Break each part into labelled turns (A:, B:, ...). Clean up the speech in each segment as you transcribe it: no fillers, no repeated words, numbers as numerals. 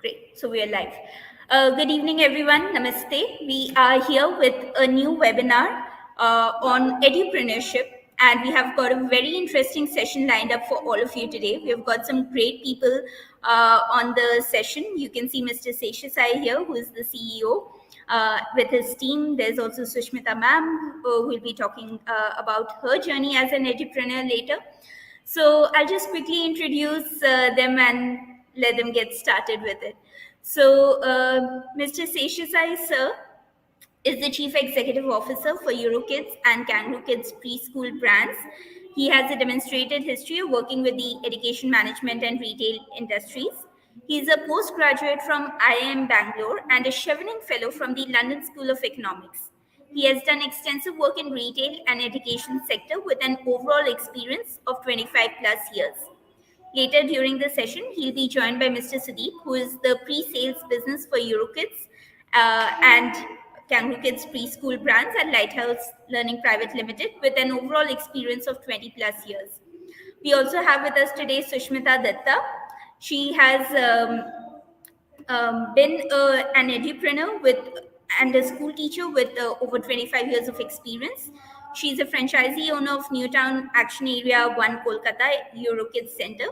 A: Great. So we are live. Good evening, everyone. Namaste. We are here with a new webinar on edupreneurship, and we have got a very interesting session lined up for all of you today. We have got some great people on the session. You can see Mr. Seshasai here, who is the CEO. With his team, there's also Sushmita ma'am, who will be talking about her journey as an edupreneur later. So I'll just quickly introduce them and let them get started with it. So Mr. Seshasai, sir, is the Chief Executive Officer for EuroKids and Kangaroo Kids preschool brands. He has a demonstrated history of working with the education management and retail industries. He is a postgraduate from IIM Bangalore and a Chevening Fellow from the London School of Economics. He has done extensive work in retail and education sector with an overall experience of 25 plus years. Later during the session, he'll be joined by Mr. Sudeep, who is the pre-sales business for EuroKids and Kangaroo Kids preschool brands at Lighthouse Learning Private Limited with an overall experience of 20 plus years. We also have with us today Sushmita Datta. She has been an edupreneur with and a school teacher with over 25 years of experience. She's a franchisee owner of Newtown Action Area 1 Kolkata EuroKids Center,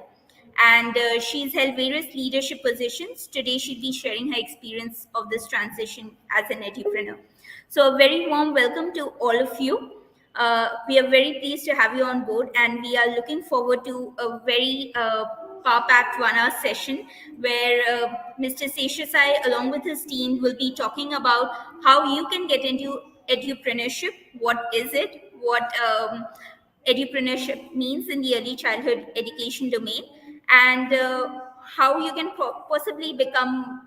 A: and she's held various leadership positions. Today, she'll be sharing her experience of this transition as an edupreneur. So, a very warm welcome to all of you. We are very pleased to have you on board, and we are looking forward to a very power-packed one-hour session where Mr. Seshasai, along with his team, will be talking about how you can get into edupreneurship. What is it? What edupreneurship means in the early childhood education domain, and how you can possibly become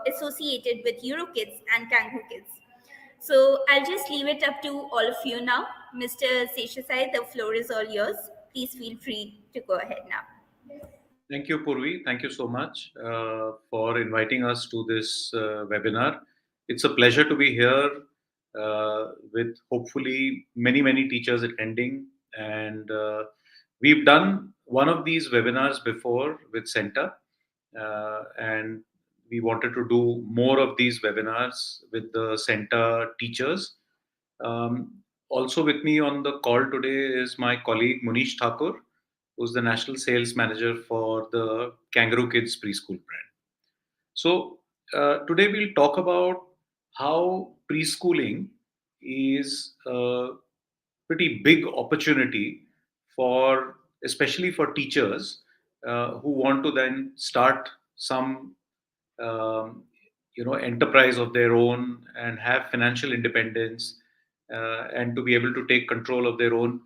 A: associated with EuroKids and Kangaroo Kids. So I'll just leave it up to all of you now. Mr. Seshasai, the floor is all yours. Please feel free to go ahead now.
B: Thank you, Purvi. Thank you so much for inviting us to this webinar. It's a pleasure to be here with hopefully many teachers attending. And we've done one of these webinars before with Center. And we wanted to do more of these webinars with the Center teachers. Also with me on the call today is my colleague Munish Thakur, who's the National Sales Manager for the Kangaroo Kids preschool brand. So today we'll talk about how preschooling is a pretty big opportunity for, especially for teachers who want to then start some, enterprise of their own and have financial independence and to be able to take control of their own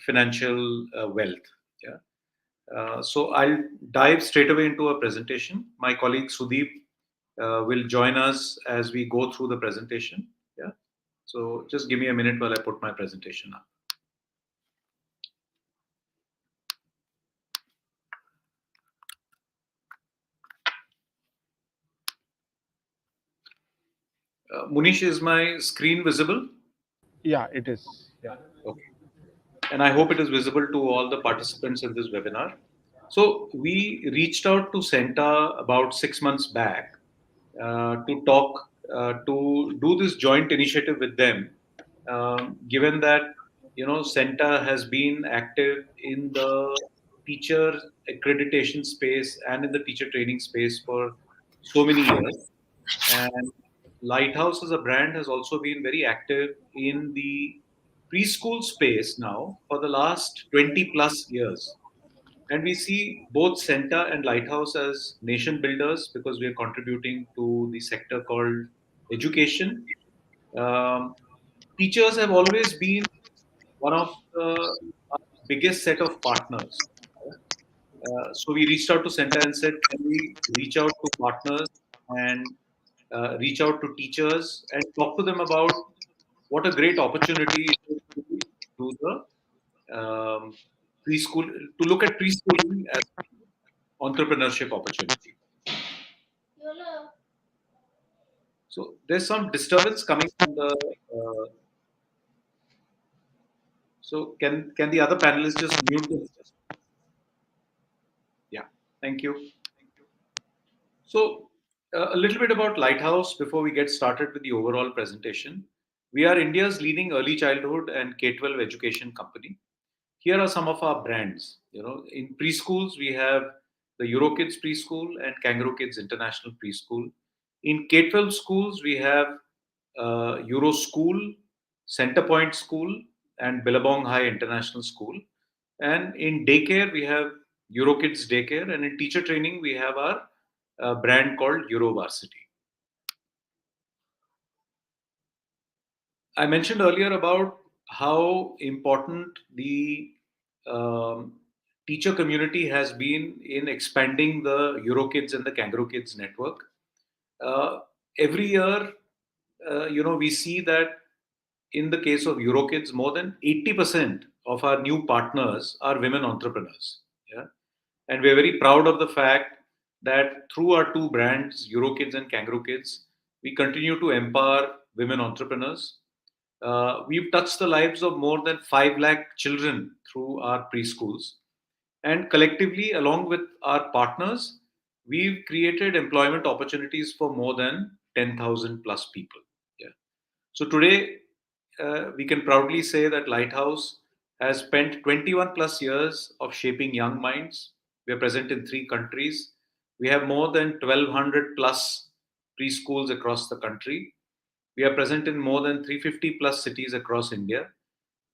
B: financial wealth. Yeah. So I'll dive straight away into a presentation. My colleague Sudeep will join us as we go through the presentation. Yeah. So just give me a minute while I put my presentation up. Munish, is my screen visible?
C: Yeah, it is. Yeah.
B: Okay. And I hope it is visible to all the participants in this webinar. So we reached out to Centa about 6 months back to talk, to do this joint initiative with them, given that, Centa has been active in the teacher accreditation space and in the teacher training space for so many years. And Lighthouse as a brand has also been very active in the preschool space now for the last 20 plus years. And we see both Centa and Lighthouse as nation builders because we are contributing to the sector called education. Um, Teachers have always been one of the biggest set of partners. So we reached out to Centa and said, can we reach out to partners and reach out to teachers and talk to them about what a great opportunity it is to do the preschool, to look at preschooling as entrepreneurship opportunity. So there's some disturbance coming from the. So can the other panelists just mute themselves? Yeah, thank you. So, a little bit about Lighthouse before we get started with the overall presentation. We are India's leading early childhood and K-12 education company. Here are some of our brands. In preschools, we have the EuroKids Preschool and Kangaroo Kids International Preschool. In K-12 schools, we have Euro School, Centerpoint School, and Billabong High International School. And in daycare, we have EuroKids Daycare, and in teacher training, we have our brand called EuroVarsity. I mentioned earlier about how important the um, teacher community has been in expanding the EuroKids and the Kangaroo Kids network. Uh, every year, we see that in the case of EuroKids, more than 80% of our new partners are women entrepreneurs. Yeah? And we're very proud of the fact that through our two brands, EuroKids and Kangaroo Kids, we continue to empower women entrepreneurs. We've touched the lives of more than 5 lakh children through our preschools. And collectively, along with our partners, we've created employment opportunities for more than 10,000 plus people. Yeah. So today, we can proudly say that Lighthouse has spent 21 plus years of shaping young minds. We are present in 3 countries. We have more than 1,200 plus preschools across the country. We are present in more than 350 plus cities across India.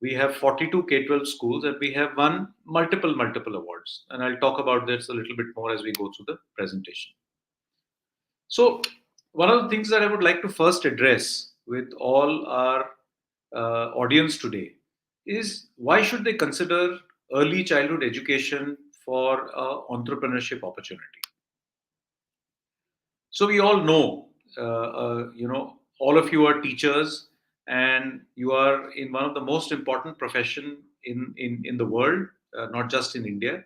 B: We have 42 K-12 schools and we have won multiple awards. And I'll talk about this a little bit more as we go through the presentation. So, one of the things that I would like to first address with all our audience today is why should they consider early childhood education for entrepreneurship opportunity? So we all know, all of you are teachers, and you are in one of the most important profession in the world, not just in India.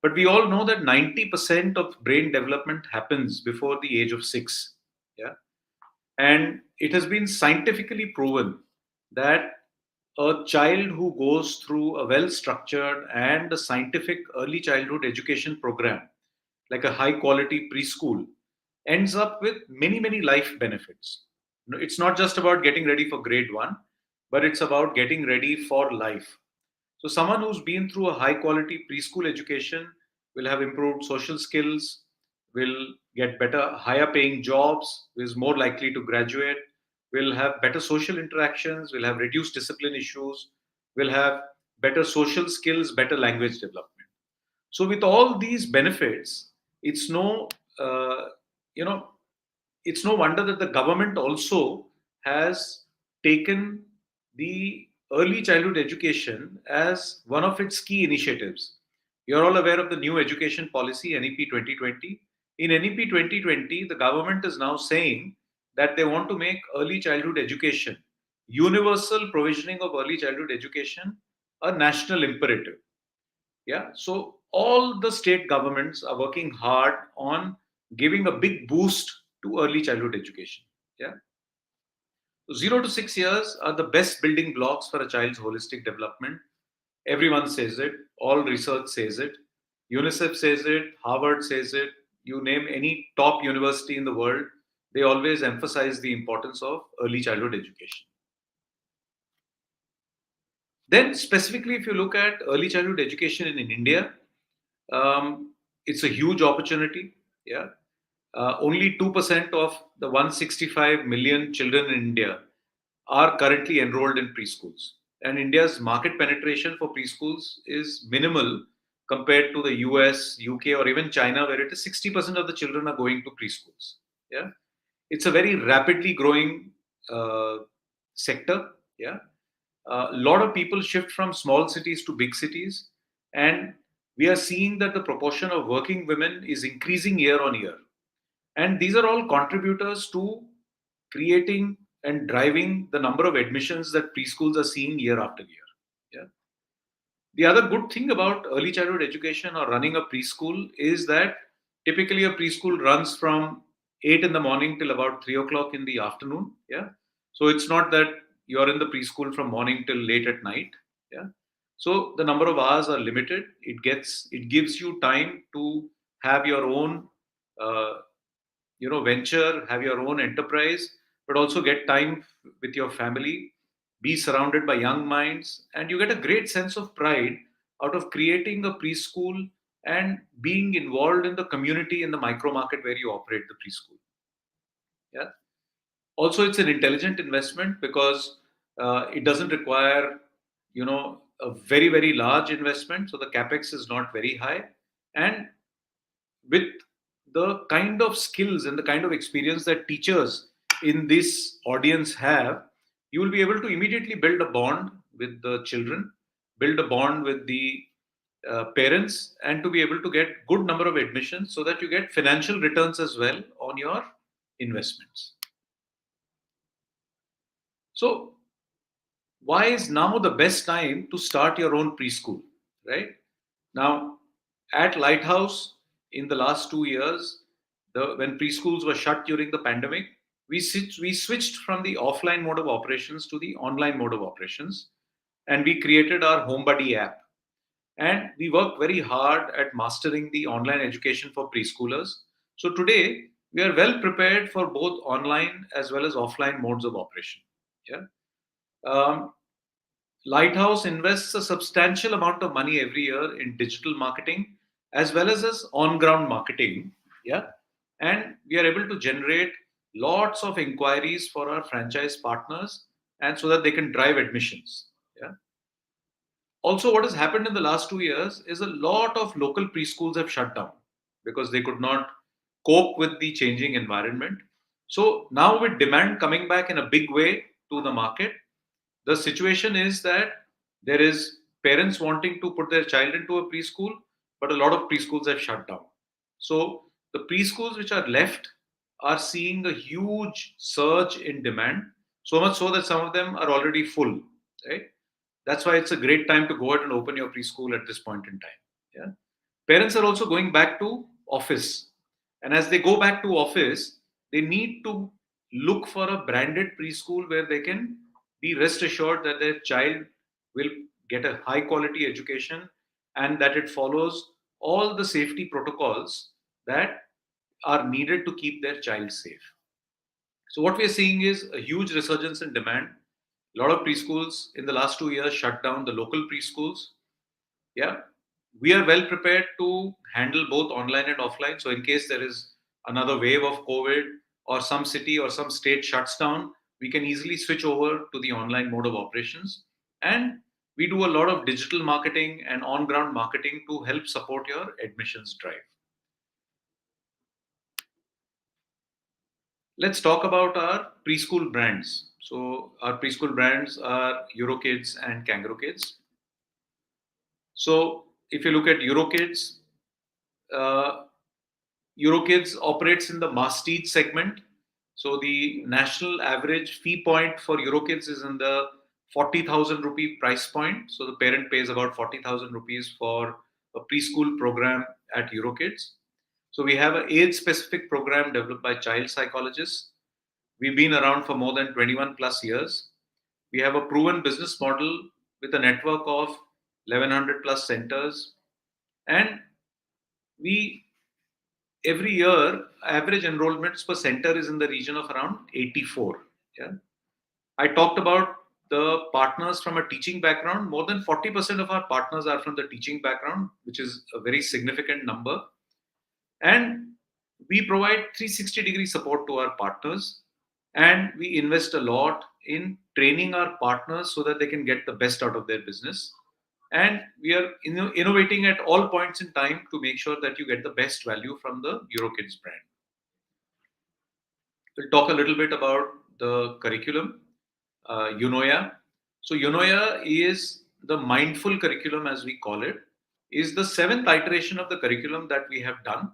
B: But we all know that 90% of brain development happens before the age of 6. Yeah, and it has been scientifically proven that a child who goes through a well structured and a scientific early childhood education program, like a high quality preschool, ends up with many life benefits. It's not just about getting ready for grade 1, but it's about getting ready for life. So, someone who's been through a high quality preschool education will have improved social skills, will get better, higher paying jobs, is more likely to graduate, will have better social interactions, will have reduced discipline issues, will have better social skills, better language development. So, with all these benefits, it's no, uh, you know, it's no wonder that the government also has taken the early childhood education as one of its key initiatives. You're all aware of the new education policy, NEP 2020. In NEP 2020, the government is now saying that they want to make early childhood education, universal provisioning of early childhood education, a national imperative. Yeah, so all the state governments are working hard on giving a big boost to early childhood education. Yeah, so 0 to 6 years are the best building blocks for a child's holistic development. Everyone says it, all research says it, UNICEF says it, Harvard says it, you name any top university in the world, they always emphasize the importance of early childhood education. Then, specifically, if you look at early childhood education in India, um, it's a huge opportunity. Yeah, only 2% of the 165 million children in India are currently enrolled in preschools, and India's market penetration for preschools is minimal compared to the US, UK, or even China, where it is 60% of the children are going to preschools. Yeah, it's a very rapidly growing uh, sector. Yeah, a lot of people shift from small cities to big cities, and we are seeing that the proportion of working women is increasing year on year. And these are all contributors to creating and driving the number of admissions that preschools are seeing year after year. Yeah. The other good thing about early childhood education or running a preschool is that typically a preschool runs from 8 in the morning till about 3 o'clock in the afternoon. Yeah. So it's not that you're in the preschool from morning till late at night. Yeah. So the number of hours are limited. It gives you time to have your own uh, venture, have your own enterprise, but also get time with your family, be surrounded by young minds, and you get a great sense of pride out of creating a preschool and being involved in the community in the micro market where you operate the preschool. Yeah. Also, it's an intelligent investment because it doesn't require, a very, very large investment. So the capex is not very high. And with the kind of skills and the kind of experience that teachers in this audience have, you will be able to immediately build a bond with the children, build a bond with the parents, and to be able to get good number of admissions so that you get financial returns as well on your investments. So why is now the best time to start your own preschool, right? Now, at Lighthouse, in the last 2 years, when preschools were shut during the pandemic, we switched from the offline mode of operations to the online mode of operations, and we created our Home Buddy app. And we worked very hard at mastering the online education for preschoolers. So today, we are well prepared for both online as well as offline modes of operation. Yeah. Um, Lighthouse invests a substantial amount of money every year in digital marketing as well as on ground marketing. Yeah. And we are able to generate lots of inquiries for our franchise partners and so that they can drive admissions. Yeah. Also, what has happened in the last 2 years is a lot of local preschools have shut down because they could not cope with the changing environment. So now, with demand coming back in a big way to the market, the situation is that there is parents wanting to put their child into a preschool, but a lot of preschools have shut down. So the preschools which are left are seeing a huge surge in demand, so much so that some of them are already full, right? That's why it's a great time to go out and open your preschool at this point in time. Yeah. Parents are also going back to office. And as they go back to office, they need to look for a branded preschool where they can be rest assured that their child will get a high quality education and that it follows all the safety protocols that are needed to keep their child safe. So what we are seeing is a huge resurgence in demand. A lot of preschools in the last 2 years shut down the local preschools. Yeah, we are well prepared to handle both online and offline. So in case there is another wave of COVID or some city or some state shuts down, we can easily switch over to the online mode of operations. And we do a lot of digital marketing and on ground marketing to help support your admissions drive. Let's talk about our preschool brands. So our preschool brands are EuroKids and Kangaroo Kids. So if you look at EuroKids, uh, EuroKids operates in the masstige segment. So the national average fee point for EuroKids is in the 40,000 rupee price point. So the parent pays about 40,000 rupees for a preschool program at EuroKids. So we have an age-specific program developed by child psychologists. We've been around for more than 21 plus years. We have a proven business model with a network of 1100 plus centers. And we, every year, average enrollments per center is in the region of around 84. Yeah. I talked about the partners from a teaching background. More than 40% of our partners are from the teaching background, which is a very significant number. And we provide 360-degree support to our partners. And we invest a lot in training our partners so that they can get the best out of their business. And we are innovating at all points in time to make sure that you get the best value from the EuroKids brand. We'll talk a little bit about the curriculum, Unoya. So Unoya is the mindful curriculum, as we call it, is the seventh iteration of the curriculum that we have done.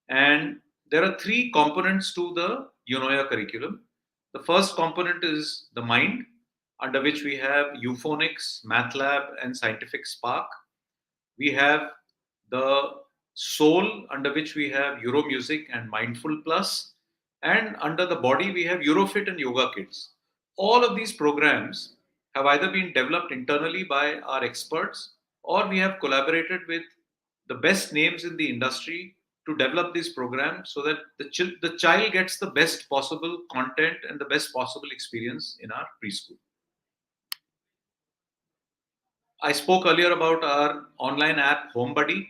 B: And there are three components to the Unoya curriculum. The first component is the mind, under which we have Euphonics, MathLab, and Scientific Spark. We have the soul, under which we have Euromusic and Mindful Plus. And under the body, we have Eurofit and Yoga Kids. All of these programs have either been developed internally by our experts or we have collaborated with the best names in the industry to develop these programs so that the child gets the best possible content and the best possible experience in our preschool. I spoke earlier about our online app Home Buddy.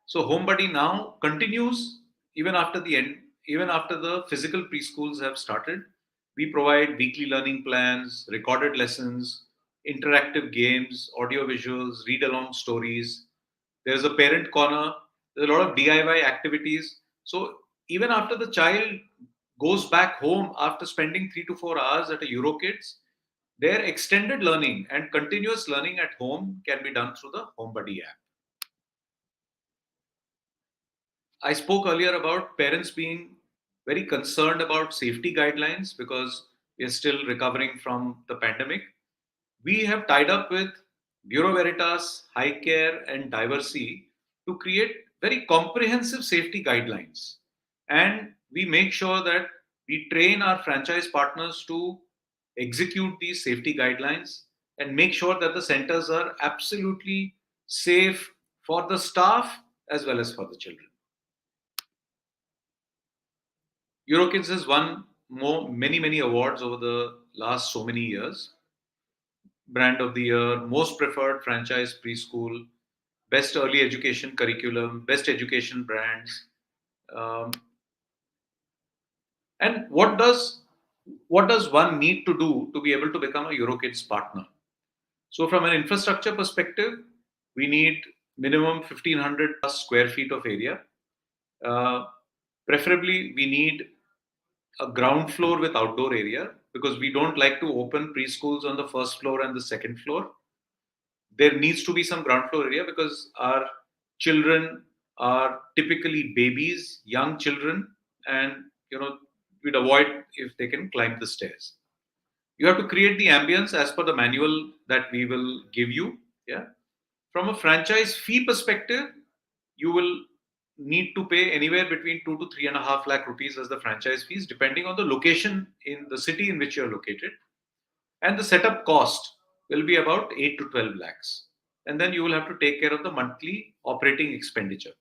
B: So Home Buddy now continues even after the end, even after the physical preschools have started. We provide weekly learning plans, recorded lessons, interactive games, audio visuals, read along stories. There's a parent corner. There's a lot of DIY activities. So even after the child goes back home after spending 3 to 4 hours at a EuroKids, their extended learning and continuous learning at home can be done through the Home Buddy app. I spoke earlier about parents being very concerned about safety guidelines because we are still recovering from the pandemic. We have tied up with Bureau Veritas, High Care, and Diversity to create very comprehensive safety guidelines. And we make sure that we train our franchise partners to execute these safety guidelines and make sure that the centers are absolutely safe for the staff as well as for the children. EuroKids has won many awards over the last so many years. Brand of the Year, Most Preferred Franchise Preschool, Best Early Education Curriculum, Best Education Brands. Um, and what does one need to do to be able to become a EuroKids partner? So, from an infrastructure perspective, we need minimum 1,500 plus square feet of area. Uh, Preferably, we need a ground floor with outdoor area because we don't like to open preschools on the first floor and the second floor. There needs to be some ground floor area because our children are typically babies, young children, and we'd avoid if they can climb the stairs. You have to create the ambience as per the manual that we will give you. Yeah. From a franchise fee perspective, you will need to pay anywhere between 2 to 3.5 lakh rupees as the franchise fees, depending on the location in the city in which you are located. And the setup cost will be about 8 to 12 lakhs. And then you will have to take care of the monthly operating expenditure.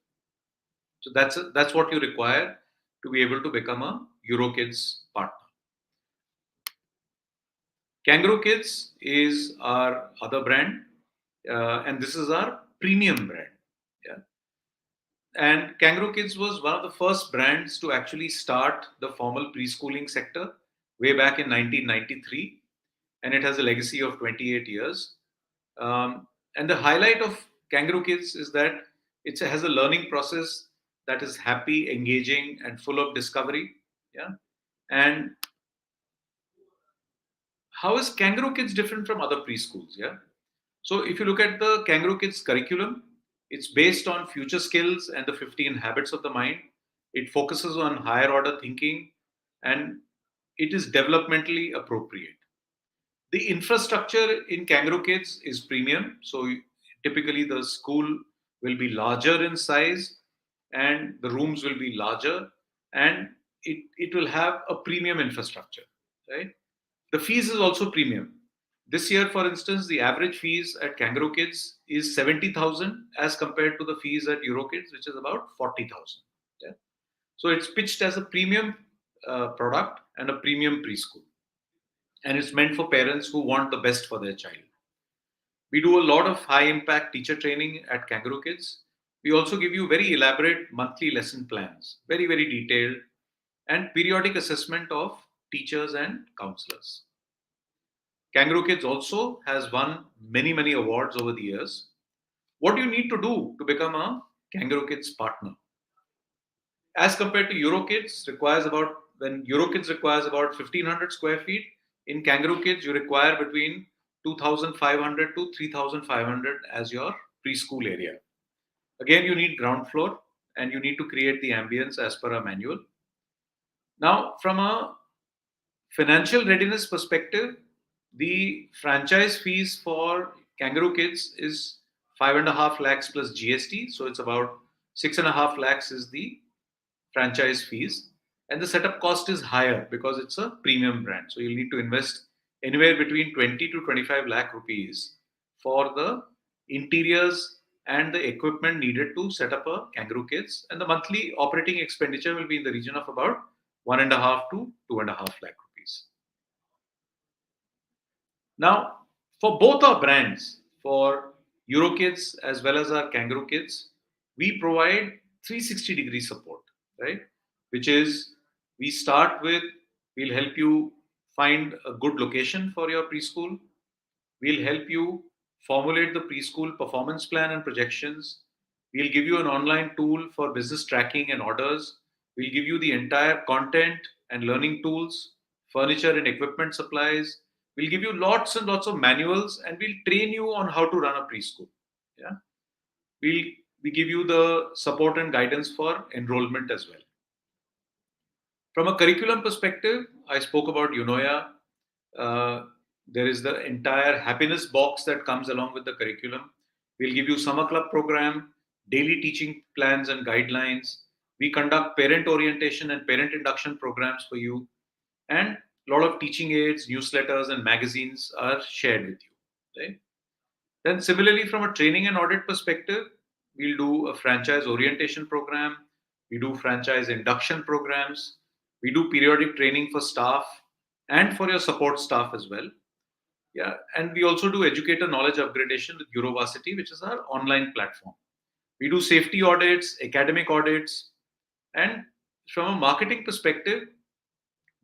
B: So that's what you require to be able to become a EuroKids partner. Kangaroo Kids is our other brand, and this is our premium brand. Yeah. And Kangaroo Kids was one of the first brands to actually start the formal preschooling sector way back in 1993, and it has a legacy of 28 years. And the highlight of Kangaroo Kids is that it has a learning process that is happy, engaging, and full of discovery. Yeah. And how is Kangaroo Kids different from other preschools? Yeah. So if you look at the Kangaroo Kids curriculum, it's based on future skills and the 15 habits of the mind. It focuses on higher order thinking and it is developmentally appropriate. The infrastructure in Kangaroo Kids is premium. So typically the school will be larger in size and the rooms will be larger and it will have a premium infrastructure, right? The fees is also premium. This year, for instance, the average fees at Kangaroo Kids is 70,000 as compared to the fees at EuroKids, which is about 40,000. Yeah? So it's pitched as a premium product and a premium preschool. And it's meant for parents who want the best for their child. We do a lot of high impact teacher training at Kangaroo Kids. We also give you very elaborate monthly lesson plans, very detailed, and periodic assessment of teachers and counselors. Kangaroo Kids also has won many awards over the years. What do you need to do to become a Kangaroo Kids partner? As compared to EuroKids, when EuroKids requires about 1,500 square feet, in Kangaroo Kids you require between 2,500 to 3,500 as your preschool area. Again, you need ground floor and you need to create the ambience as per our manual. Now, from a financial readiness perspective, the franchise fees for Kangaroo Kids is 5.5 lakhs plus GST. So it's about 6.5 lakhs is the franchise fees. And the setup cost is higher because it's a premium brand. So you'll need to invest anywhere between 20 to 25 lakh rupees for the interiors and the equipment needed to set up a Kangaroo Kids. And the monthly operating expenditure will be in the region of about 1.5 to 2.5 lakh rupees. Now, for both our brands, for EuroKids as well as our Kangaroo Kids, we provide 360-degree support, right? Which is, we start with, we'll help you find a good location for your preschool. We'll help you formulate the preschool performance plan and projections. We'll give you an online tool for business tracking and orders. We'll give you the entire content and learning tools, furniture and equipment supplies. We'll give you lots and lots of manuals, and we'll train you on how to run a preschool. Yeah, we give you the support and guidance for enrollment as well. From a curriculum perspective, I spoke about Unoya. There is the entire happiness box that comes along with the curriculum. We'll give you summer club program, daily teaching plans and guidelines. We conduct parent orientation and parent induction programs for you. And a lot of teaching aids, newsletters, and magazines are shared with you. Right? Then similarly, from a training and audit perspective, we'll do a franchise orientation program. We do franchise induction programs. We do periodic training for staff and for your support staff as well. Yeah, and we also do educator knowledge upgradation with Eurovarsity, which is our online platform. We do safety audits, academic audits, and from a marketing perspective,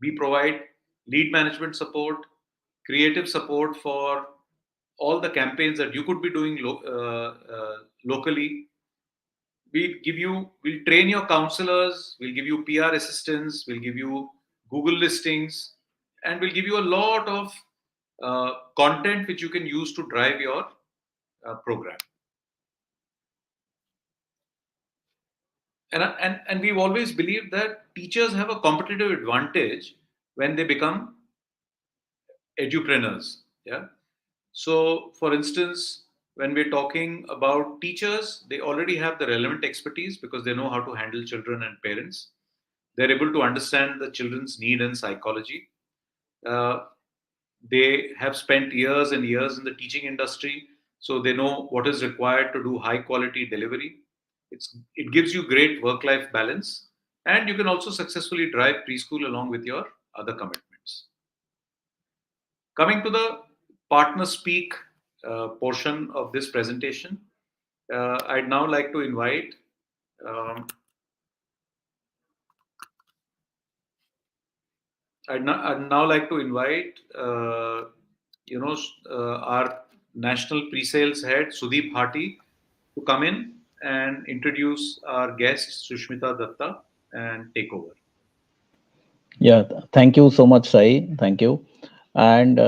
B: we provide lead management support, creative support for all the campaigns that you could be doing locally. We'll train your counselors, we'll give you PR assistance, we'll give you Google listings, and we'll give you a lot of content which you can use to drive your program. And we've always believed that teachers have a competitive advantage when they become edupreneurs. Yeah. So, for instance, when we're talking about teachers, they already have the relevant expertise because they know how to handle children and parents. They're able to understand the children's need and psychology. They have spent years and years in the teaching industry, so they know what is required to do high quality delivery. It gives you great work life balance, and you can also successfully drive preschool along with your other commitments. Coming to the partner speak portion of this presentation, I'd now like to invite I'd now like to invite our national pre-sales head Sudeep Hati to come in and introduce our guest Sushmita Datta and take over.
D: Yeah, thank you so much, Sai. Thank you. And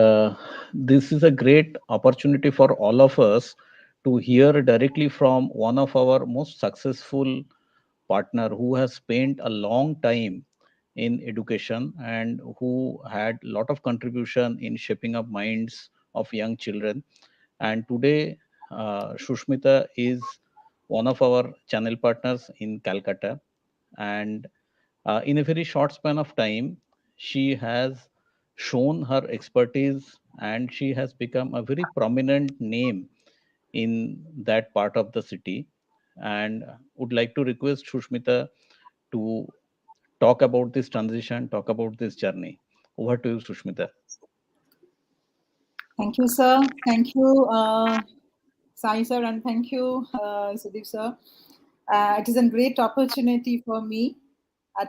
D: this is a great opportunity for all of us to hear directly from one of our most successful partner who has spent a long time in education and who had a lot of contribution in shaping up minds of young children. And today, Shushmita is one of our channel partners in Calcutta. And in a very short span of time, she has shown her expertise and she has become a very prominent name in that part of the city. And would like to request Shushmita to talk about this transition, talk about this journey. Over to you, Shushmita.
E: Thank you, sir. Thank you, Sai sir, and thank you, Sudeep sir. It is a great opportunity for me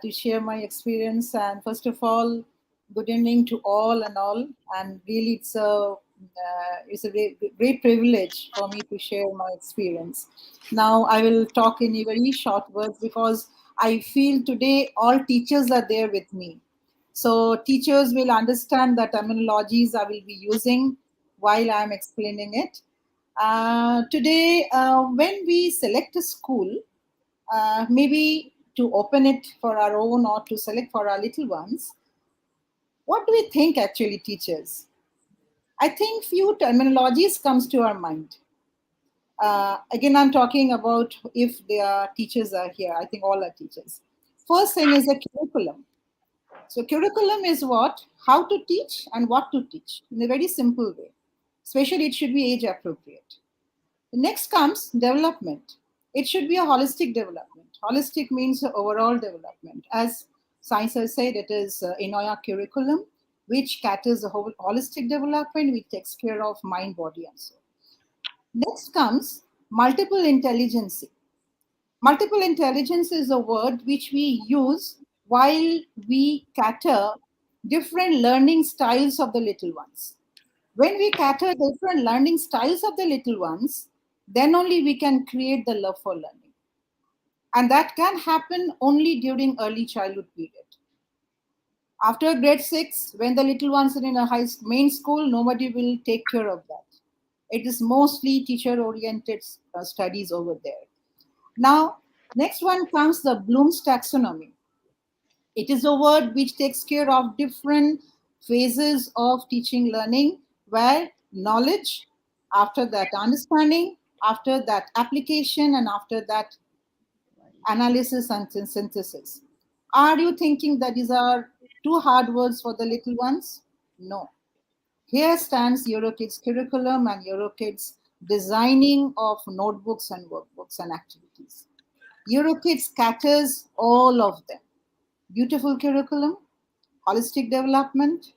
E: to share my experience. And first of all, good evening to all and all. And really, it's a great privilege for me to share my experience. Now, I will talk in a very short words because I feel today all teachers are there with me. So teachers will understand the terminologies I will be using while I'm explaining it. Today, when we select a school, maybe to open it for our own or to select for our little ones, what do we think actually, teachers? I think few terminologies comes to our mind. Again, I'm talking about if their teachers are here. I think all are teachers. First thing is a curriculum. So curriculum is what? How to teach and what to teach in a very simple way. Especially it should be age appropriate. Next comes development. It should be a holistic development. Holistic means overall development. As science has said, it is in our curriculum, which caters a whole holistic development, which takes care of mind, body, and soul. Next comes multiple intelligence. Multiple intelligence is a word which we use while we cater different learning styles of the little ones. When we cater different learning styles of the little ones, then only we can create the love for learning. And that can happen only during early childhood period. After grade 6, when the little ones are in a main school, nobody will take care of that. It is mostly teacher-oriented studies over there. Now, next one comes the Bloom's taxonomy. It is a word which takes care of different phases of teaching learning, where knowledge, after that understanding, after that application, and after that analysis and synthesis. Are you thinking that these are too hard words for the little ones? No. Here stands EuroKids curriculum and EuroKids designing of notebooks and workbooks and activities. EuroKids caters all of them. Beautiful curriculum, holistic development,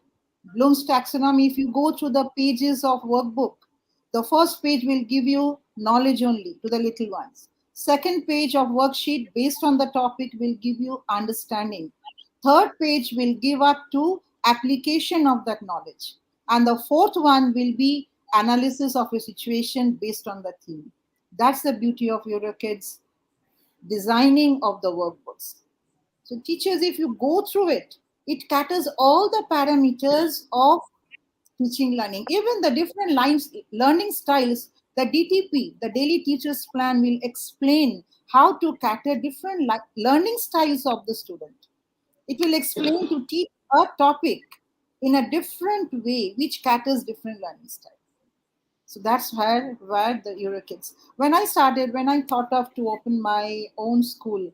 E: Bloom's taxonomy. If you go through the pages of workbook, the first page will give you knowledge only to the little ones. Second page of worksheet based on the topic will give you understanding. Third page will give up to application of that knowledge. And the fourth one will be analysis of a situation based on the theme. That's the beauty of EuroKids designing of the workbooks. So teachers, if you go through it, it caters all the parameters of teaching learning. Even the different learning styles, the DTP, the Daily Teachers Plan, will explain how to cater different learning styles of the student. It will explain to teach a topic in a different way, which caters different learning styles. So that's where the EuroKids. When I thought of to open my own school,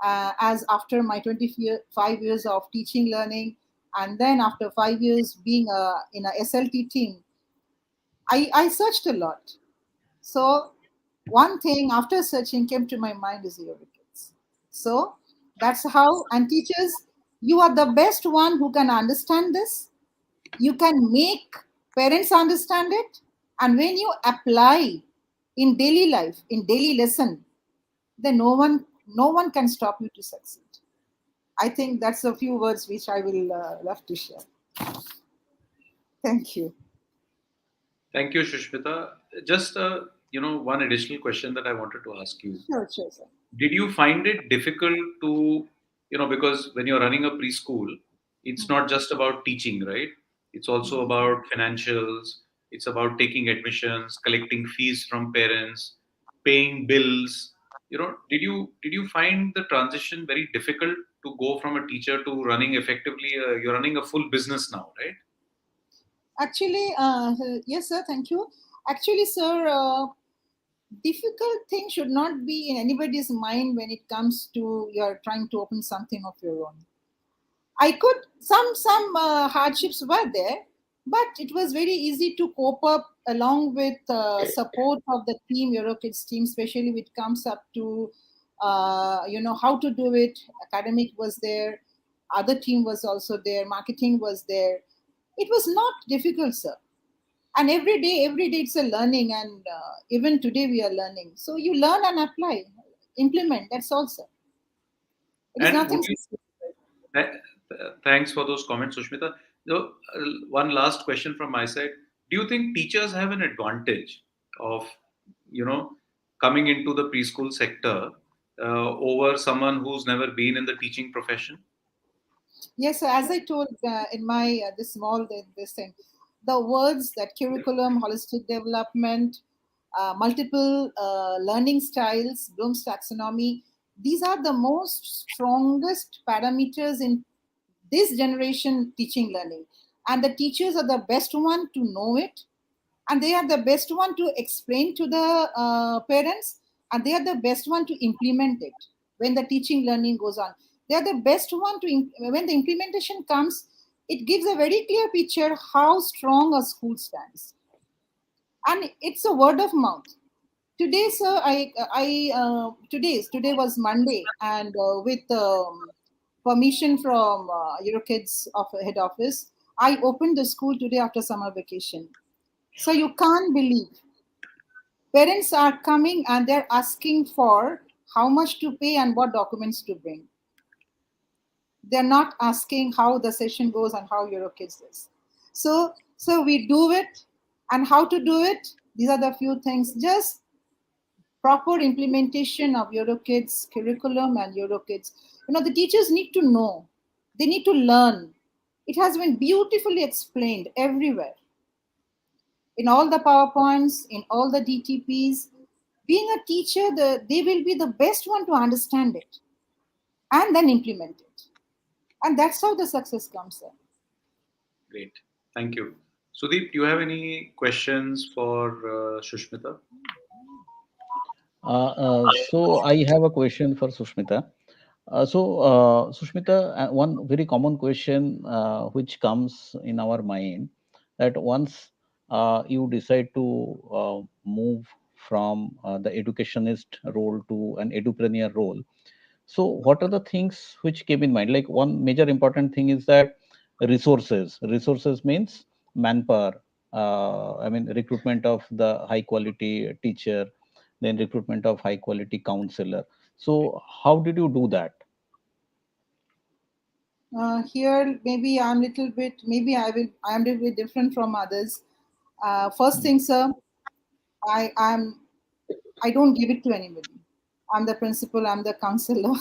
E: as after my 25 years of teaching learning, and then after 5 years being in a SLT team, I searched a lot. So one thing after searching came to my mind is EuroKids. So that's how, and teachers, you are the best one who can understand this. You can make parents understand it. And when you apply in daily life, in daily lesson, then no one can stop you to succeed. I think that's a few words which I will love to share. Thank you.
B: Thank you, Shushmita. Just one additional question that I wanted to ask you.
E: Sure, sir.
B: Did you find it difficult to, because when you're running a preschool, it's not just about teaching, right? It's also about financials. It's about taking admissions, collecting fees from parents, paying bills. Did you find the transition very difficult to go from a teacher to running effectively? You're running a full business now, right?
E: Actually, yes, sir. Thank you. Actually, sir, difficult thing should not be in anybody's mind when it comes to you're trying to open something of your own. I could some hardships were there, but it was very easy to cope up along with support of the team, EuroKids team, especially when it comes up to how to do it. Academic was there, other team was also there, marketing was there. It was not difficult, sir. And every day it's a learning, and even today we are learning. So you learn and apply, implement. That's all, sir. It is nothing.
B: Thanks for those comments, Sushmita. So, one last question from my side. Do you think teachers have an advantage of, coming into the preschool sector over someone who's never been in the teaching profession?
E: Yes, so as I told in my this thing, the words that curriculum, holistic development, multiple learning styles, Bloom's taxonomy, these are the most strongest parameters in this generation teaching learning. And the teachers are the best one to know it. And they are the best one to explain to the parents. And they are the best one to implement it when the teaching learning goes on. They are the best one to, when the implementation comes, it gives a very clear picture how strong a school stands. And it's a word of mouth. Today, sir, today was Monday, and with permission from EuroKids of head office, I opened the school today after summer vacation. So you can't believe, parents are coming and they're asking for how much to pay and what documents to bring. They're not asking how the session goes and how EuroKids is. So we do it, and how to do it. These are the few things. Just proper implementation of EuroKids curriculum and EuroKids. The teachers need to know. They need to learn. It has been beautifully explained everywhere. In all the PowerPoints, in all the DTPs. Being a teacher, they will be the best one to understand it and then implement it. And that's how the success comes in.
B: Great. Thank you. Sudeep, do you have any questions for Shushmita?
D: So I have a question for Sushmita. Sushmita, one very common question which comes in our mind, that once you decide to move from the educationist role to an edupreneur role, so what are the things which came in mind? Like, one major important thing is that resources means manpower. I mean, recruitment of the high quality teacher, then recruitment of high quality counselor. So how did you do that?
E: Here, maybe I am a little bit different from others. First thing, sir, I don't give it to anybody. I'm the principal, I'm the counselor,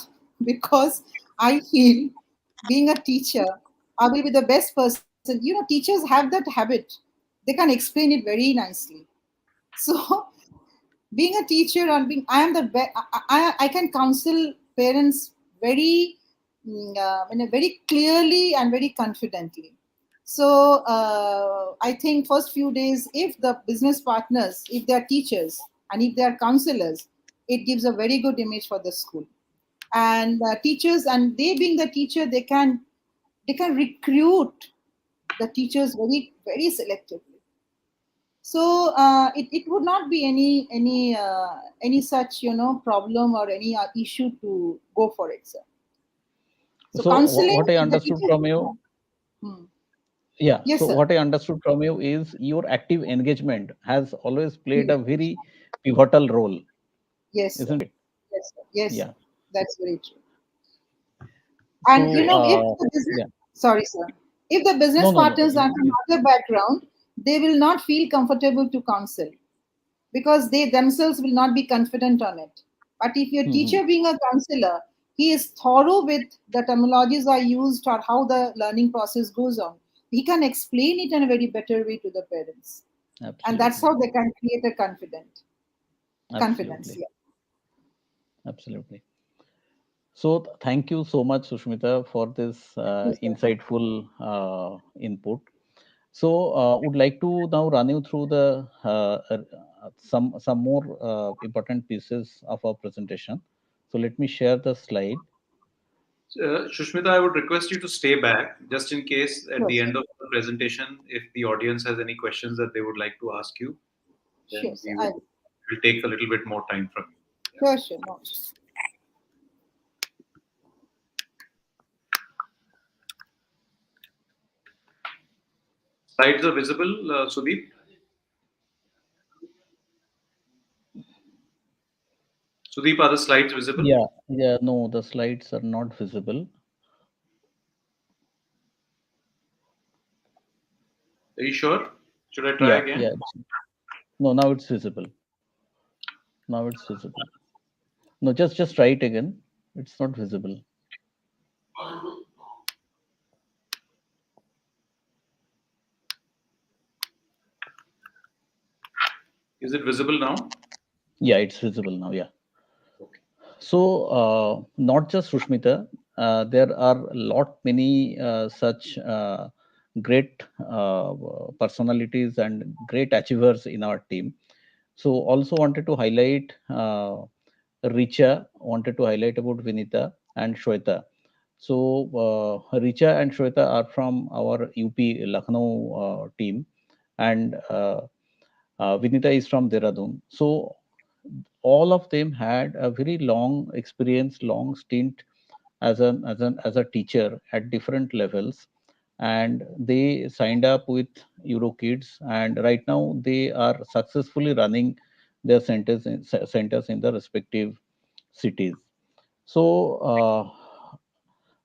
E: because I feel, being a teacher, I will be the best person. Teachers have that habit. They can explain it very nicely. So, being a teacher and I am the best. I can counsel parents very, very clearly and very confidently. So I think first few days, if the business partners, if they are teachers and if they are counselors, it gives a very good image for the school. And teachers, and they being the teacher, they can recruit the teachers very very selectively. So it would not be any such problem or any issue to go for it, sir. So
D: So
E: counseling
D: what I
E: the
D: understood
E: teachers.
D: from you,
E: Hmm.
D: yeah.
E: Yes,
D: So
E: sir.
D: what I understood from you is your active engagement has always played
E: Yes,
D: a very pivotal role,
E: yes, sir.
D: isn't it?
E: Yes, sir. Yes, sir.
D: Yeah.
E: That's very true.
D: So
E: And if the business,
D: yeah.
E: sorry, sir, if the business
D: No, no, no.
E: partners are from other background, they will not feel comfortable to counsel because they themselves will not be confident on it. But if your
D: Mhm.
E: teacher being a counselor, he is thorough with the terminologies are used or how the learning process goes on. He can explain it in a very better way to the parents, and that's
D: Absolutely.
E: how they can create a confidence.
D: Absolutely.
E: Yeah.
D: Absolutely. So thank you so much, Sushmita, for this
E: Yes, sir.
D: insightful input. So would like to now run you through the some more important pieces of our presentation. So let me share the slide.
B: Shushmita, I would request you to stay back just in case at
E: Sure,
B: the
E: sir.
B: end of the presentation, if the audience has any questions that they would like to ask you,
E: Sure,
B: then
E: sir.
B: we
E: I
B: will take a little bit more time from you.
E: sure, sure. No.
B: Slides are visible, Sudeep. Sudeep, are the slides visible?
D: Yeah, yeah, no, the slides are not visible.
B: Are you sure? Should I try
D: Yeah,
B: again?
D: yeah. No, now it's visible. Now it's visible. No, just try it again. It's not visible.
B: Is it visible now?
D: Yeah, it's visible now. Yeah.
B: Okay.
D: So not just Sushmita, there are a lot many such great personalities and great achievers in our team. So also wanted to highlight Richa, wanted to highlight about Vinita and Shweta. So Richa and Shweta are from our UP Lucknow team, and Vinita is from Dehradun. So all of them had a very long experience, long stint as a teacher at different levels, and they signed up with EuroKids, and right now they are successfully running their centers in the respective cities. So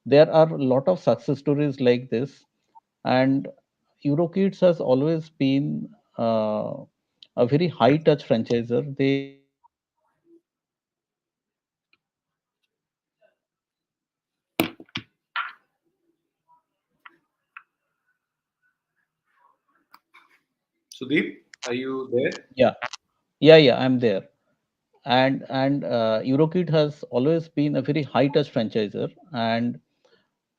D: there are a lot of success stories like this, and EuroKids has always been a very high touch franchisor. They always provide
B: Sudeep, are you there?
D: yeah, yeah, I'm there. And EuroKid has always been a very high touch franchisor, and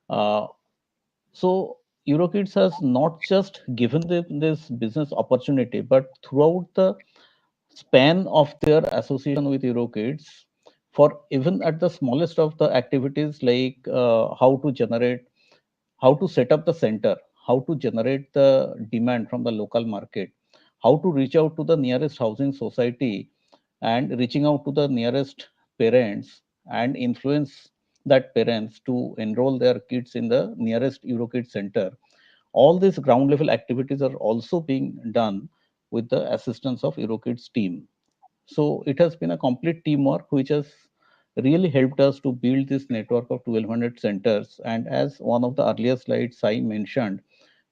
D: uh, so EuroKids has not just given them this business opportunity, but throughout the span of their association with EuroKids, for even at the smallest of the activities like how to set up the center, how to generate the demand from the local market, how to reach out to the nearest housing society and reaching out to the nearest parents and influence that parents to enroll their kids in the nearest EuroKids center. All these ground level activities are also being done with the assistance of EuroKids team. So it has been a complete teamwork which has really helped us to build this network of 1200 centers. And as one of the earlier slides I mentioned,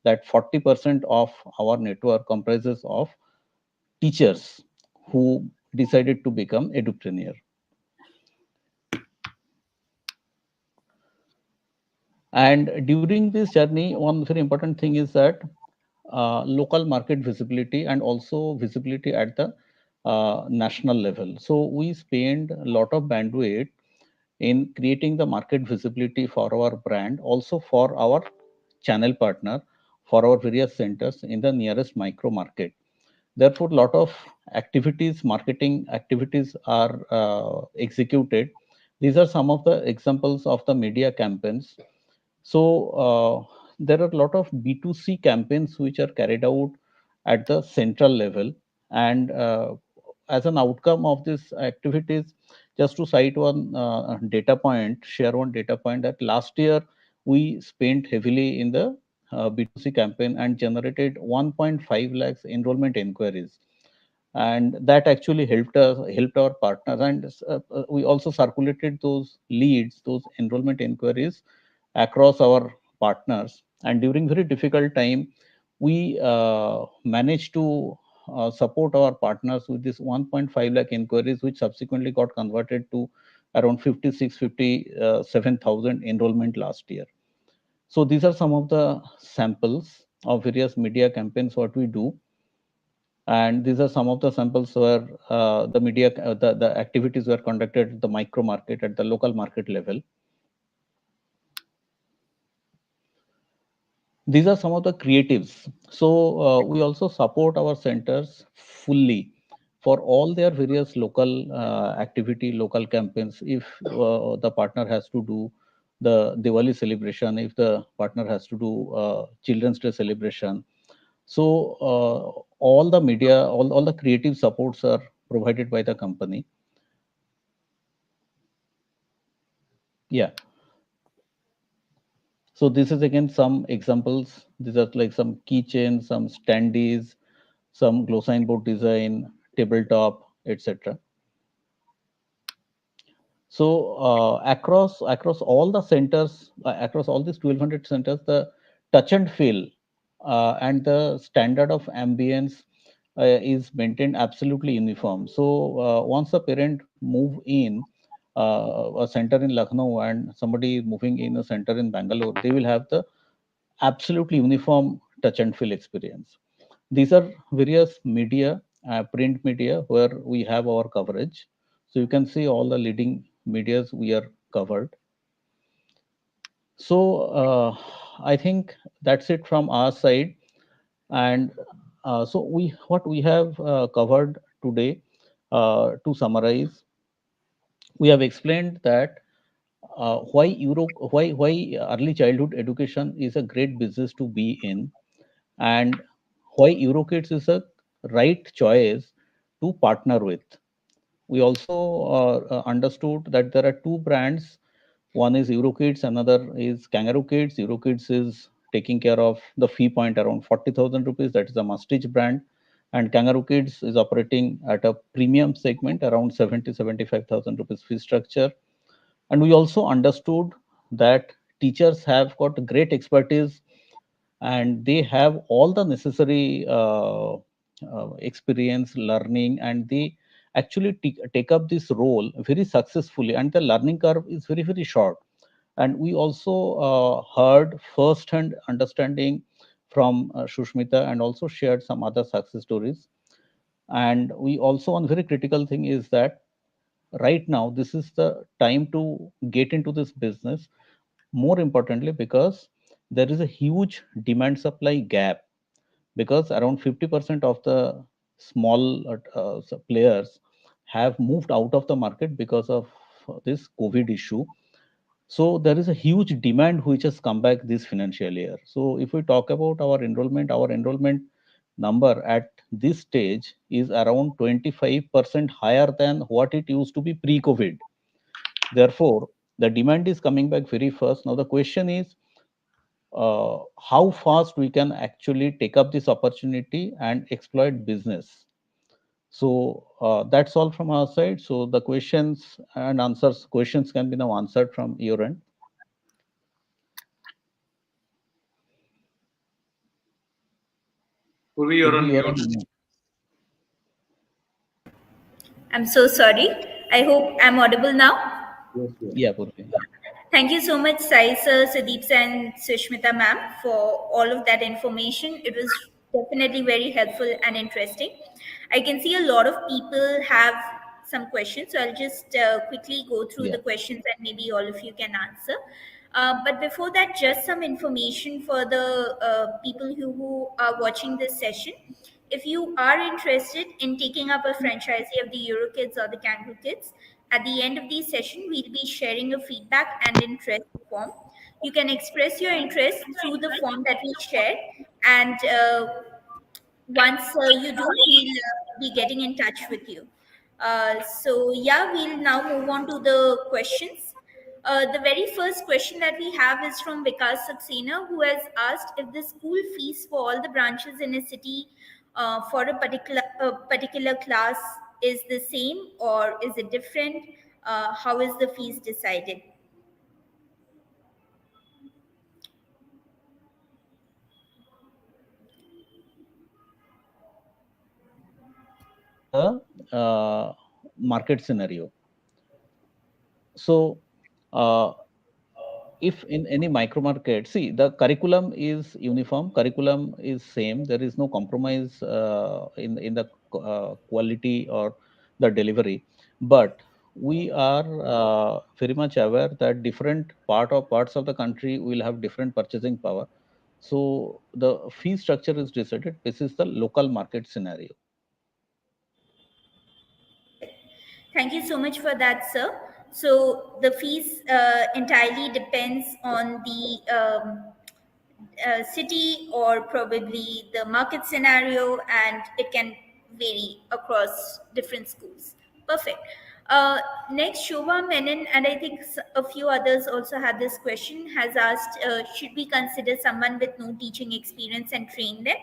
D: that 40% of our network comprises of teachers who decided to become edupreneur. And during this journey, one very important thing is that local market visibility and also visibility at the national level. So we spend a lot of bandwidth in creating the market visibility for our brand, also for our channel partner, for our various centers in the nearest micro market. Therefore, a lot of activities, marketing activities are executed. These are some of the examples of the media campaigns. So there are a lot of B2C campaigns which are carried out at the central level, and as an outcome of these activities, just to cite one data point, share one data point, that last year we spent heavily in the B2C campaign and generated 1.5 lakhs enrollment inquiries, and that actually helped our partners, and we also circulated those leads, those enrollment inquiries across our partners. And during very difficult time, we managed to support our partners with this 1.5 lakh inquiries, which subsequently got converted to around 57,000 enrollment last year. So these are some of the samples of various media campaigns what we do, and these are some of the samples where the activities were conducted at the micro market, at the local market level. These are some of the creatives. So we also support our centers fully for all their various local activity, local campaigns. If the partner has to do the Diwali celebration, if the partner has to do Children's Day celebration, so all the media, all the creative supports are provided by the company. Yeah. So this is again some examples. These are like some keychains, some standees, some glow signboard design, tabletop, etc. So across all the centers, across all these 1200 centers, the touch and feel and the standard of ambience is maintained absolutely uniform. So once a parent move in a center in Lucknow and somebody moving in a center in Bangalore, they will have the absolutely uniform touch and feel experience. These are various media, print media, where we have our coverage. So you can see all the leading medias we are covered. So I think that's it from our side. And so we what we have covered today, to summarize, we have explained that why early childhood education is a great business to be in, and why EuroKids is a right choice to partner with. We also understood that there are two brands. One is EuroKids, another is Kangaroo Kids. EuroKids is taking care of the fee point around 40,000 rupees. That is a Mustage brand. And Kangaroo Kids is operating at a premium segment around 75,000 rupees fee structure. And we also understood that teachers have got great expertise and they have all the necessary experience learning, and they actually take up this role very successfully, and the learning curve is very very short. And we also heard first hand understanding from Shushmita, and also shared some other success stories. And we also, one very critical thing is that right now this is the time to get into this business, more importantly because there is a huge demand supply gap, because around 50% of the small players have moved out of the market because of this COVID issue. So there is a huge demand which has come back this financial year. So if we talk about our enrollment number at this stage is around 25% higher than what it used to be pre-COVID. Therefore, the demand is coming back very fast. Now the question is how fast we can actually take up this opportunity and exploit business. So that's all from our side. So the questions can be now answered from your end.
B: Purvi, you're on
D: Purvi, you're
B: mute.
D: on mute.
A: I'm so sorry. I hope I'm audible now.
B: Yes, yes.
D: Yeah, Purvi. Yeah.
A: Thank you so much, Sai sir, Sudeep sir, and Sushmita ma'am, for all of that information. It was definitely very helpful and interesting. I can see a lot of people have some questions, so I'll just quickly go through
D: Yeah.
A: the questions and maybe all of you can answer. But before that, just some information for the people who are watching this session. If you are interested in taking up a franchisee of the EuroKids or the Kangaroo Kids, at the end of the session, we'll be sharing a feedback and interest form. You can express your interest through the form that we shared, and once you do, we'll be getting in touch with you. So yeah, we'll now move on to the questions. The very first question that we have is from Vikas Saxena, who has asked if the school fees for all the branches in a city for a particular class is the same or is it different? How is the fees decided?
D: The market scenario. So if in any micro market, see, the curriculum is uniform, curriculum is same, there is no compromise in the quality or the delivery. But we are very much aware that different parts of the country will have different purchasing power. So the fee structure is decided. This is the local market scenario.
A: Thank you so much for that, sir. So the fees entirely depends on the city or probably the market scenario, and it can vary across different schools. Perfect. Next, Shobha Menon, and I think a few others also had this question, has asked, should we consider someone with no teaching experience and train them?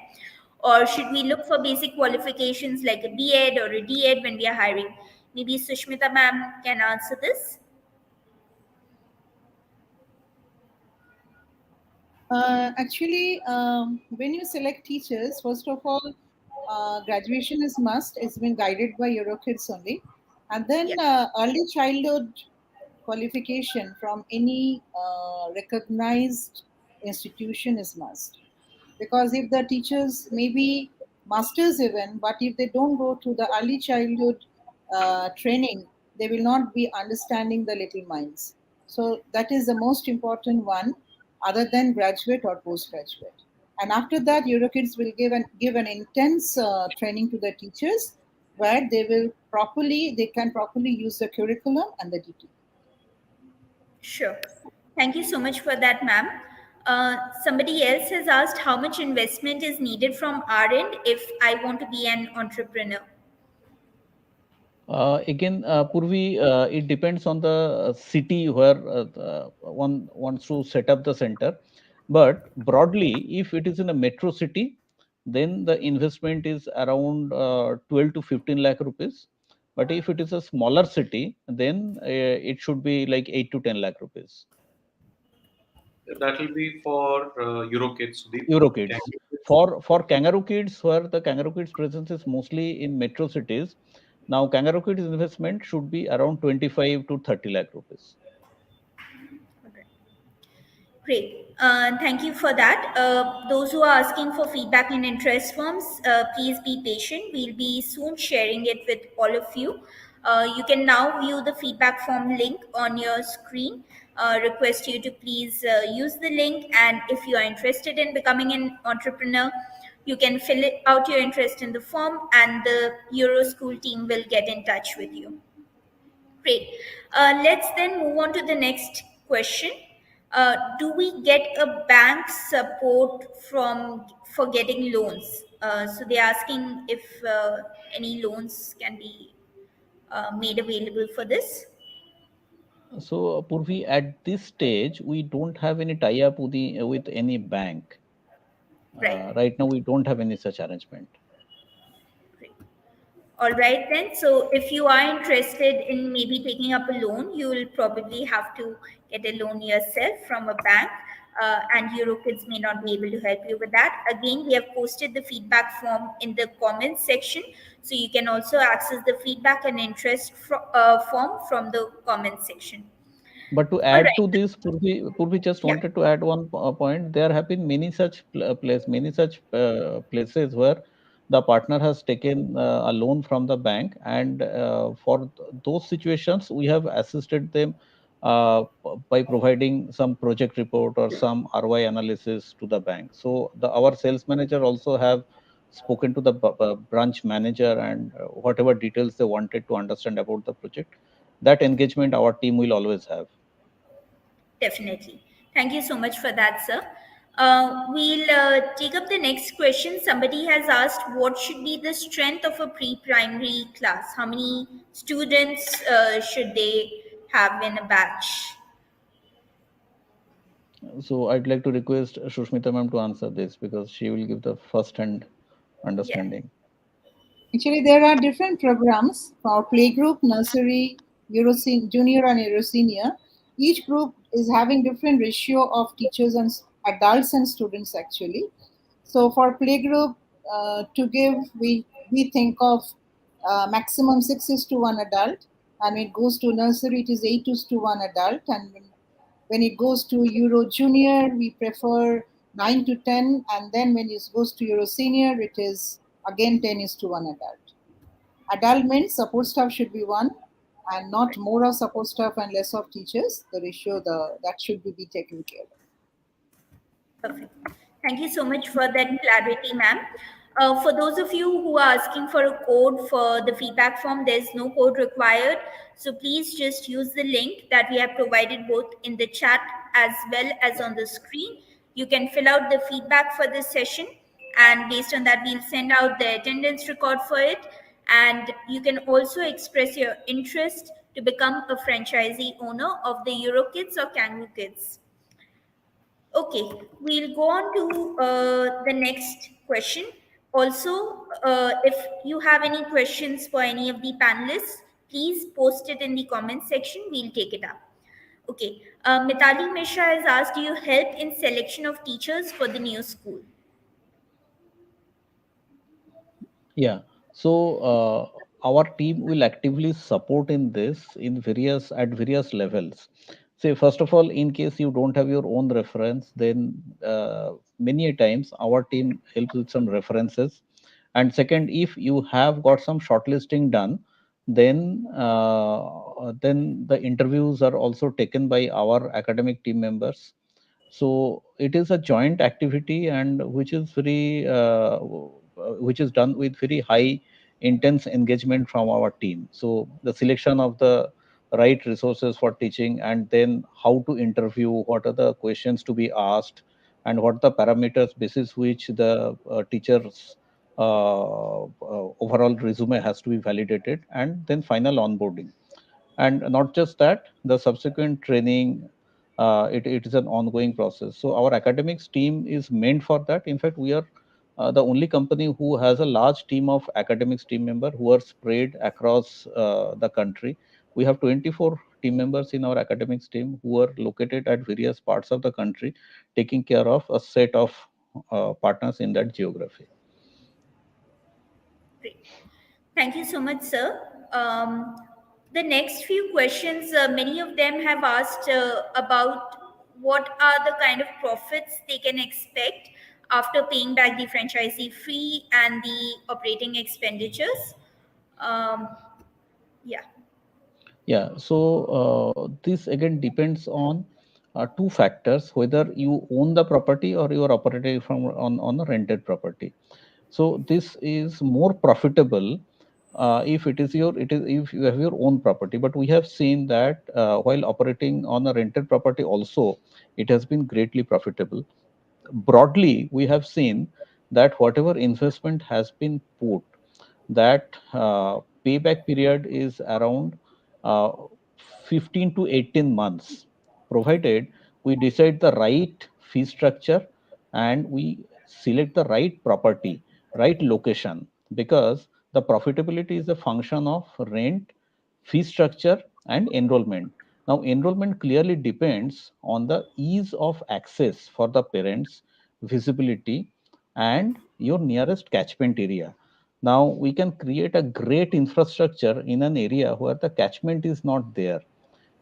A: Or should we look for basic qualifications like a B.Ed or a D.Ed when we are hiring? Maybe Sushmita ma'am can answer this.
E: Actually, when you select teachers, first of all, graduation is must. It's been guided by EuroKids only, and then
A: Yeah.
E: early childhood qualification from any recognized institution is must. Because if the teachers maybe masters even, but if they don't go to the early childhood training, they will not be understanding the little minds. So that is the most important one, other than graduate or postgraduate. And after that, EuroKids will give an intense training to the teachers, where they can properly use the curriculum and the DT.
A: Sure. Thank you so much for that, ma'am. Somebody else has asked how much investment is needed from our end if I want to be an entrepreneur.
D: Purvi, it depends on the city where one wants to set up the center. But broadly, if it is in a metro city, then the investment is around 12 to 15 lakh rupees. But if it is a smaller city, then it should be like 8 to 10 lakh rupees.
B: That will be for EuroKids, Sudeep.
D: EuroKids.
B: Kangaroo Kids,
D: For Kangaroo Kids, where the Kangaroo Kids presence is mostly in metro cities, now Kangaroo Kids investment should be around 25 to 30 lakh rupees.
A: Great. Thank you for that. Those who are asking for feedback and interest forms, please be patient. We'll be soon sharing it with all of you. You can now view the feedback form link on your screen. Request you to please use the link, and if you are interested in becoming an entrepreneur, you can fill it out your interest in the form, and the Euro School team will get in touch with you. Great. Let's then move on to the next question. Do we get a bank support for getting loans? So they're asking if any loans can be made available for this.
D: So, Purvi, at this stage, we don't have any tie-up with any bank.
A: Right.
D: Right now, we don't have any such arrangement.
A: Great. All right, then. So, if you are interested in maybe taking up a loan, you will probably have to get a loan yourself from a bank, and EuroKids may not be able to help you with that. Again, we have posted the feedback form in the comments section, so you can also access the feedback and interest form from the comments section.
D: But to
A: All
D: add to
A: right.
D: this, Purvi just
A: Yeah,
D: wanted to add one point. There have been many such places where the partner has taken a loan from the bank, and for those situations, we have assisted them by providing some project report or some ROI analysis to the bank. So our sales manager also have spoken to the branch manager, and whatever details they wanted to understand about the project, that engagement our team will always have.
A: definitely. Thank you so much for that, sir. We'll take up the next question. Somebody has asked what should be the strength of a pre primary class? How many students should they have in a batch?
D: So I'd like to request Shushmita ma'am to answer this because she will give the first-hand
A: Yeah,
D: understanding.
E: Actually, there are different programs for playgroup, nursery, junior, and Euro senior. Each group is having different ratio of teachers and adults and students actually. So for playgroup, to give, we think of maximum 6:1 adult, and when it goes to nursery, it is 8:1 adult, and when it goes to Euro Junior, we prefer 9 to 10, and then when it goes to Euro Senior, it is again 10:1 adult. Adult means support staff should be one, and not more of support staff and less of teachers. The ratio, that should be taken care of.
A: perfect. Thank you so much for that clarity, ma'am. For those of you who are asking for a code for the feedback form, there's no code required. So please just use the link that we have provided both in the chat as well as on the screen. You can fill out the feedback for this session, and based on that, we'll send out the attendance record for it. And you can also express your interest to become a franchisee owner of the EuroKids or Kangaroo Kids. Okay, we'll go on to the next question. Also, if you have any questions for any of the panelists, please post it in the comment section. We'll take it up. Okay, Mitali Mishra has asked, do you help in selection of teachers for the new school?
D: Yeah. So our team will actively support in this in various levels. Say first of all, in case you don't have your own reference, then many a times our team helps with some references. And second, if you have got some shortlisting done, then the interviews are also taken by our academic team members. So it is a joint activity, and which is done with very high intense engagement from our team. So the selection of the right resources for teaching, and then how to interview, what are the questions to be asked, and what the parameters basis which the teachers overall resume has to be validated, and then final onboarding. And not just that, the subsequent training, it is an ongoing process. So our academics team is meant for that. In fact, we are the only company who has a large team of academics team member who are spread across the country. We have 24 team members in our academics team who are located at various parts of the country, taking care of a set of partners in that geography.
A: Great. Thank you so much, sir. The next few questions, many of them have asked about what are the kind of profits they can expect after paying back the franchisee fee and the operating expenditures. Um, yeah.
D: Yeah, so this again depends on two factors: whether you own the property or you are operating from on a rented property. So this is more profitable if it is your it is if you have your own property. But we have seen that while operating on a rented property also, it has been greatly profitable. Broadly, we have seen that whatever investment has been put, that payback period is around uh, 15 to 18 months, provided we decide the right fee structure and we select the right property, right location, because the profitability is a function of rent, fee structure, and enrollment. Now, enrollment clearly depends on the ease of access for the parents, visibility, and your nearest catchment area. Now we can create a great infrastructure in an area where the catchment is not there.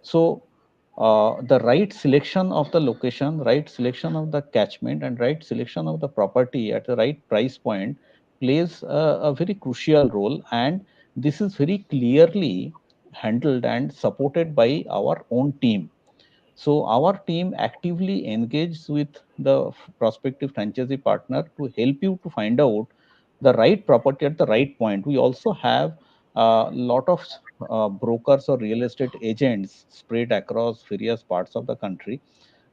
D: So the right selection of the location, right selection of the catchment, and right selection of the property at the right price point plays a very crucial role. And this is very clearly handled and supported by our own team. So our team actively engages with the prospective franchisee partner to help you to find out the right property at the right point. We also have a lot of brokers or real estate agents spread across various parts of the country,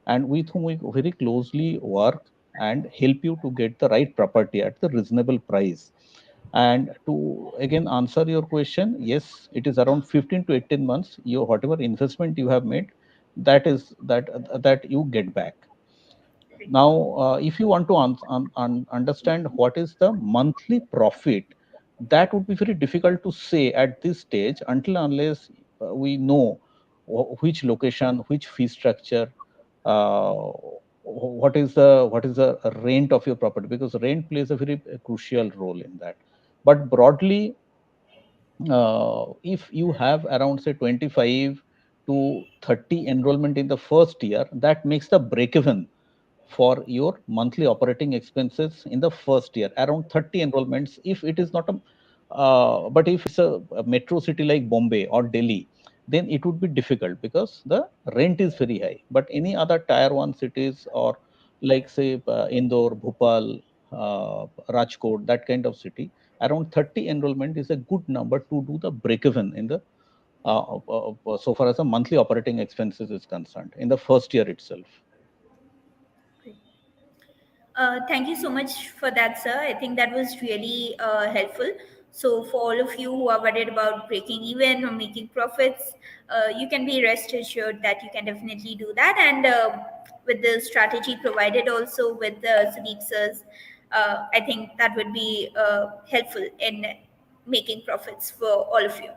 D: and with whom we very closely work and help you to get the right property at the reasonable price. And to again answer your question, yes, it is around 15 to 18 months. Your whatever investment you have made, that you get back. Now, if you want to understand what is the monthly profit, that would be very difficult to say at this stage until unless we know which location, which fee structure, uh, what is the rent of your property, because rent plays a very crucial role in that. But broadly, if you have around say 25 to 30 enrollment in the first year, that makes the break even for your monthly operating expenses in the first year, around 30 enrollments. If it is not a but if it's a metro city like Bombay or Delhi, then it would be difficult because the rent is very high. But any other tier 1 cities, or like say Indore, Bhopal, Rajkot, that kind of city, around 30 enrollment is a good number to do the break even in the so far as the monthly operating expenses is concerned in the first year itself.
A: Thank you so much for that, sir. I think that was really helpful. So, for all of you who are worried about breaking even or making profits, you can be rest assured that you can definitely do that. And with the strategy provided also with Sudeep sir's, I think that would be helpful in making profits for all of you.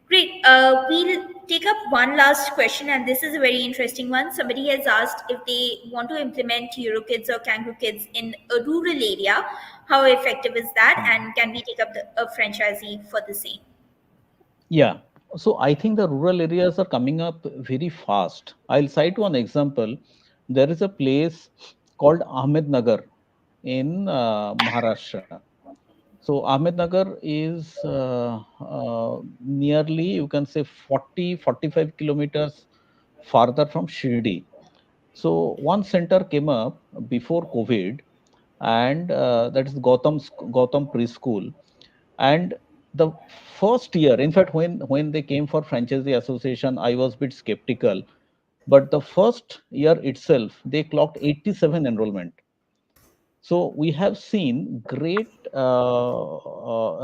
A: Great. We'll take up one last question, and this is a very interesting one. Somebody has asked if they want to implement EuroKids or Kangaroo Kids in a rural area. How effective is that, and can we take up a franchisee for the same?
D: Yeah. So I think the rural areas are coming up very fast. I'll cite one example. There is a place called Ahmednagar in Maharashtra. So Ahmednagar is nearly, you can say, 40-45 kilometers farther from Shirdi. So one center came up before COVID, and that is Gautam Preschool. And the first year, in fact, when they came for franchisee association, I was a bit skeptical. But the first year itself, they clocked 87 enrollment. So we have seen great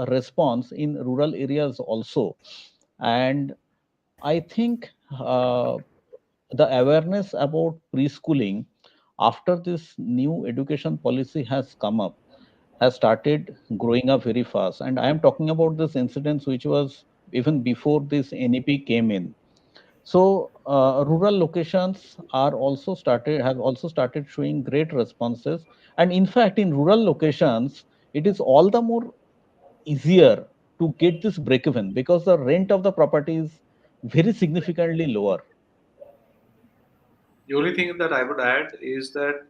D: response in rural areas also, and I think the awareness about preschooling after this new education policy has come up has started growing up very fast. And I am talking about this incidents which was even before this NEP came in. So rural locations are also started have also started showing great responses, and in fact in rural locations it is all the more easier to get this break even because the rent of the property is very significantly lower.
B: The only thing that I would add is that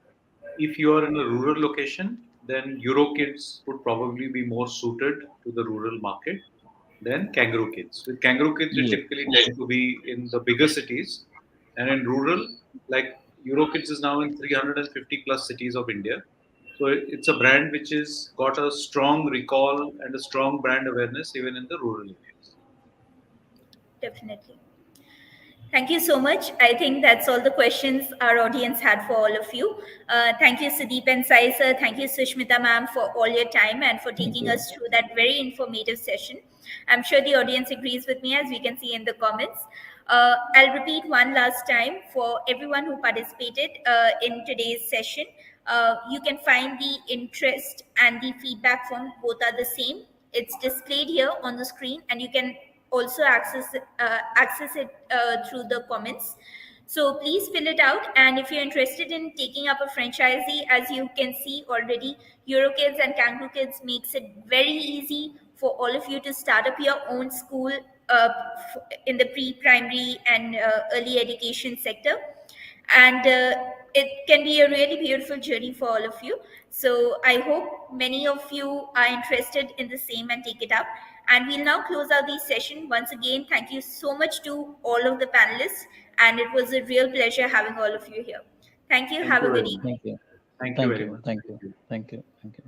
B: if you are in a rural location, then EuroKids would probably be more suited to the rural market than Kangaroo Kids. With Kangaroo Kids, we
D: Yes.
B: typically tend to be in the bigger cities, and in rural, like EuroKids is now in 350 plus cities of India. So it's a brand which has got a strong recall and a strong brand awareness even in the rural areas.
A: Definitely. Thank you so much. I think that's all the questions our audience had for all of you. Thank you, Sudeep and Sai sir. Thank you, Sushmita ma'am, for all your time and for
D: Thank
A: taking
D: you.
A: us through that very informative session. I'm sure the audience agrees with me, as we can see in the comments. I'll repeat one last time for everyone who participated in today's session. You can find the interest and the feedback form, both are the same. It's displayed here on the screen, and you can also access it through the comments. So please fill it out, and if you're interested in taking up a franchisee, as you can see already, EuroKids and Kangaroo Kids makes it very easy for all of you to start up your own school in the pre-primary and early education sector, and it can be a really beautiful journey for all of you. So I hope many of you are interested in the same and take it up. And we'll now close out the session. Once again, thank you so much to all of the panelists, and it was a real pleasure having all of you here. Thank you.
B: Thank
A: Have a
B: you
A: good
B: very
A: evening.
B: much.
D: Thank you.
B: Thank you
D: Thank
B: very
D: you.
B: much.
D: Thank
B: Thank
D: you.
B: you.
D: Thank you. Thank you.